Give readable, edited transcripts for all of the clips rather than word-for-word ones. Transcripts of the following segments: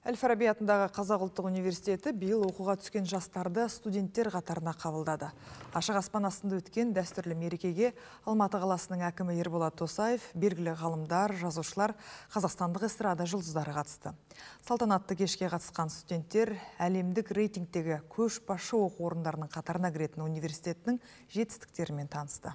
Әл-Фараби атындағы Қазақ ұлттық университеті биыл оқуға түскен жастарды студенттер қатарына қабылдады. Ашық аспан астында өткен дәстүрлі мерекеге Алматы қаласының әкімі Ерболат Досаев, белгілі ғалымдар, жазушылар, қазақстандық эстрада жұлдыздары қатысты. Салтанатты кешке қатысқан студенттер әлемдік рейтингтегі көшбасшы оқу орындарының қатарына кіретін университеттің жетістіктерімен танысты.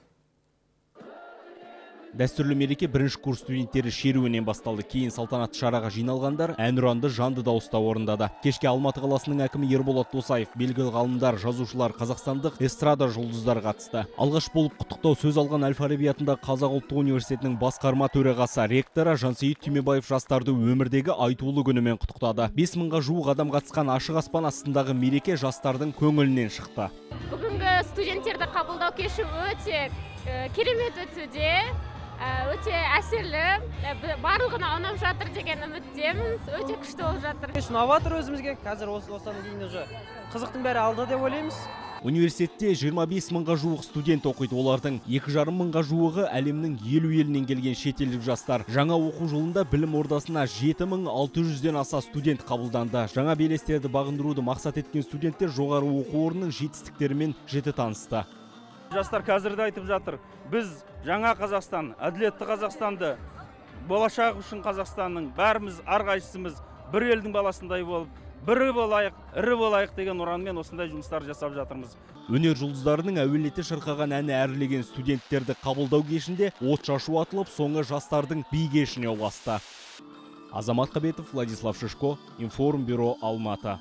Дәстүрлі мереке бірінші курс студенттері шеруінен басталды. Кейін салтанатты шараға жиналғандар әнұранды жанды дауыста орындады. Кешке Алматы қаласының әкімі Ерболат Досаев, белгілі ғалымдар, жазушылар, қазақстандық эстрада жұлдыздары қатысты. Алғаш болып құттықтау сөз алған Әл-Фараби атындағы Қазақ ұлттық университетінің басқарма төрағасы ректоры Жансейіт Түймебаев жастарды өмірдегі айтулы күнімен құттықтады. 5000-ға жуық адам қатысқан ашық аспан астындағы мереке жастардың көңілінен шықты. Бүгінгі студенттерді қабылдау кеші өте керемет өтуде. Өте әсерлі, барлығына ұнап жатыр деген үміттеміз, өте күшті болып жатыр. Ұнап өзімізге, қазір осыдан кейін уже қызықтың бәрі алды деп ойлаймыз. Университетте 25 000-ға жуық студент оқиды. Олардың 2,5 мыңға жуығы әлемнің 50 елінен келген шетелдік жастар. Жаңа оқу жылында білім ордасына 7600-ден аса студент қабылданды. Жаңа белестерді бағындыруды мақсат еткен студенттер жоғары оқу орнының жетістіктерімен жіті танысты. Жастар қазірде айтып жатыр, біз жаңа Қазақстан, әділетті Қазақстанды, болашақ үшін Қазақстанның бәріміз әрқайсымыз бір елдің баласындай болып, бірі болайық, ірі болайық деген ұранмен осындай жұмыстар жасап жатырмыз. Өнер жұлдыздарының әуелете шырқаған әні әрлеген студенттерді қабылдау кешінде от шашу атылып, соңы жастардың би кешіне ұласты. Азамат Қабетов, Владислав Шишко, Информбюро, Алматы.